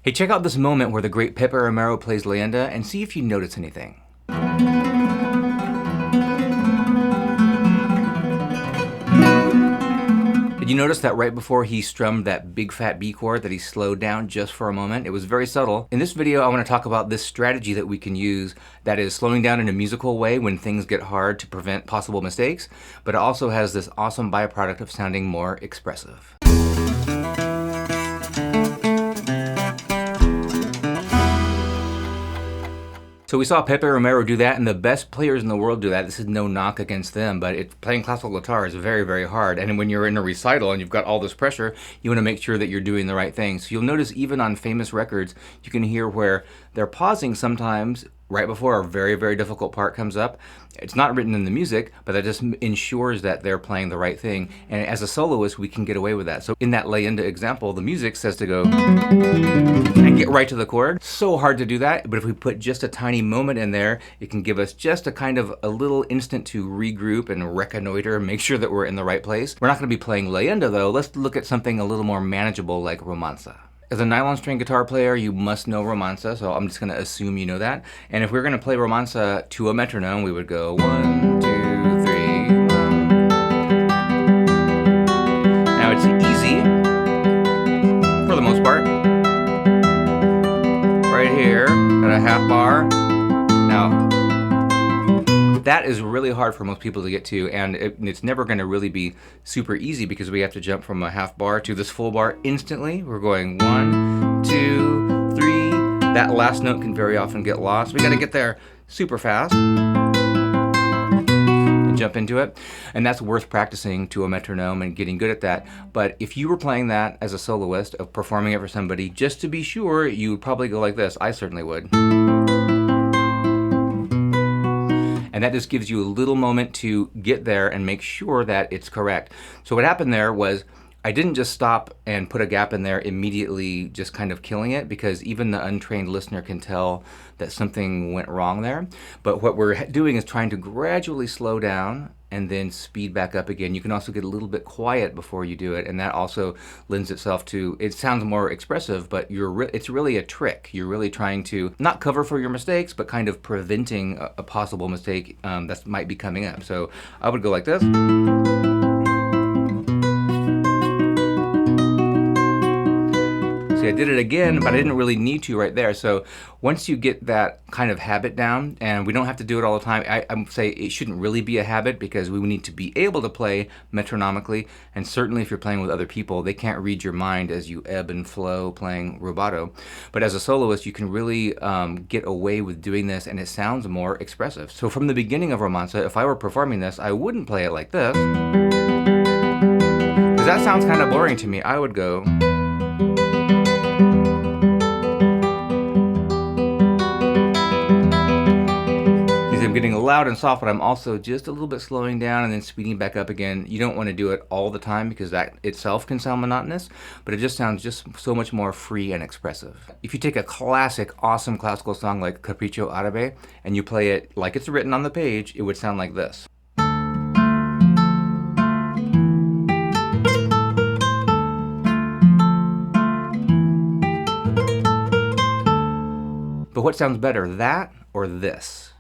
Hey, check out this moment where the great Pepe Romero plays Leyenda and see if you notice anything. Did you notice that right before he strummed that big fat B chord that he slowed down just for a moment? It was very subtle. In this video, I want to talk about this strategy that we can use that is slowing down in a musical way when things get hard to prevent possible mistakes, but it also has this awesome byproduct of sounding more expressive. So we saw Pepe Romero do that, and the best players in the world do that. This is no knock against them, but playing classical guitar is very, very hard. And when you're in a recital and you've got all this pressure, you want to make sure that you're doing the right thing. So you'll notice even on famous records, you can hear where they're pausing sometimes right before a very, very difficult part comes up. It's not written in the music, but that just ensures that they're playing the right thing. And as a soloist, we can get away with that. So in that Leyenda example, the music says to go and get right to the chord. So hard to do that, but if we put just a tiny moment in there, it can give us just a kind of a little instant to regroup and reconnoiter, make sure that we're in the right place. We're not going to be playing Leyenda though. Let's look at something a little more manageable like Romansa. As a nylon string guitar player, you must know Romansa, so I'm just going to assume you know that. And if we're going to play Romansa to a metronome, we would go 1, 2, 3, 1. Now it's easy, for the most part. Right here, got a half bar. Now, that is really hard for most people to get to, and it's never going to really be super easy because we have to jump from a half bar to this full bar instantly. We're going 1, 2, 3. That last note can very often get lost. We got to get there super fast and jump into it, and that's worth practicing to a metronome and getting good at that. But if you were playing that as a soloist, of performing it for somebody, just to be sure, you would probably go like this. I certainly would. And that just gives you a little moment to get there and make sure that it's correct. So what happened there was I didn't just stop and put a gap in there immediately, just kind of killing it, because even the untrained listener can tell that something went wrong there. But what we're doing is trying to gradually slow down and then speed back up again. You can also get a little bit quiet before you do it, and that also lends itself to, it sounds more expressive, but it's really a trick. You're really trying to not cover for your mistakes, but kind of preventing a possible mistake that might be coming up. So I would go like this. I did it again, but I didn't really need to right there. So once you get that kind of habit down, and we don't have to do it all the time, I say it shouldn't really be a habit because we need to be able to play metronomically, and certainly if you're playing with other people, they can't read your mind as you ebb and flow playing rubato. But as a soloist, you can really get away with doing this, and it sounds more expressive. So from the beginning of Romansa, if I were performing this, I wouldn't play it like this, because that sounds kind of boring to me. I would go... I'm getting loud and soft, but I'm also just a little bit slowing down and then speeding back up again. You don't want to do it all the time because that itself can sound monotonous, but it just sounds just so much more free and expressive. If you take a classic, awesome classical song like Capriccio Arabe and you play it like it's written on the page, it would sound like this. But what sounds better, that or this?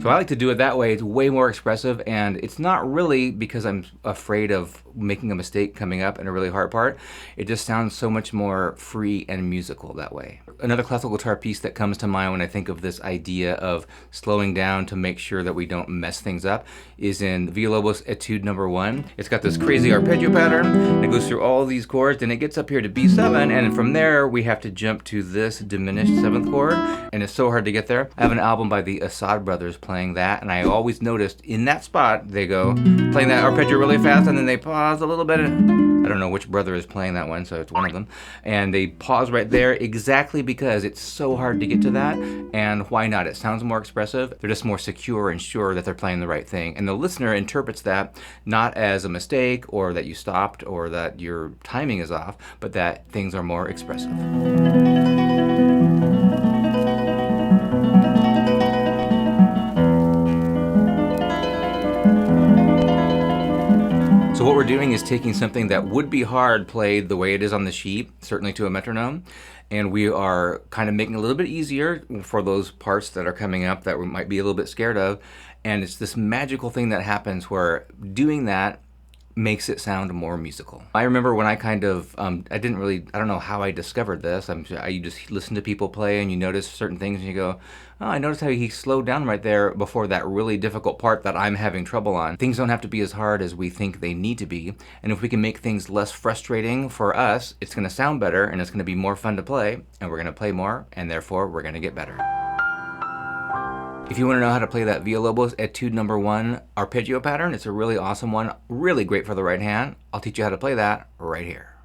So I like to do it that way. It's way more expressive, and it's not really because I'm afraid of making a mistake coming up in a really hard part. It just sounds so much more free and musical that way. Another classical guitar piece that comes to mind when I think of this idea of slowing down to make sure that we don't mess things up is in Villa-Lobos Etude No. 1. It's got this crazy arpeggio pattern, and it goes through all these chords, and it gets up here to B7, and from there we have to jump to this diminished 7th chord, and it's so hard to get there. I have an album by the Assad Brothers playing that, and I always noticed in that spot they go playing that arpeggio really fast, and then they pause a little bit. I don't don't know which brother is playing that one, so it's one of them. And they pause right there exactly because it's so hard to get to that. And why not? It sounds more expressive. They're just more secure and sure that they're playing the right thing. And the listener interprets that not as a mistake or that you stopped or that your timing is off, but that things are more expressive. So what we're doing is taking something that would be hard played the way it is on the sheet, certainly to a metronome, and we are kind of making it a little bit easier for those parts that are coming up that we might be a little bit scared of. And it's this magical thing that happens where doing that makes it sound more musical. I remember when I kind of, I don't know how I discovered this. You just listen to people play and you notice certain things and you go, oh, I noticed how he slowed down right there before that really difficult part that I'm having trouble on. Things don't have to be as hard as we think they need to be. And if we can make things less frustrating for us, it's gonna sound better and it's gonna be more fun to play, and we're gonna play more, and therefore we're gonna get better. If you want to know how to play that Villa-Lobos Etude No. 1 arpeggio pattern, it's a really awesome one, really great for the right hand. I'll teach you how to play that right here.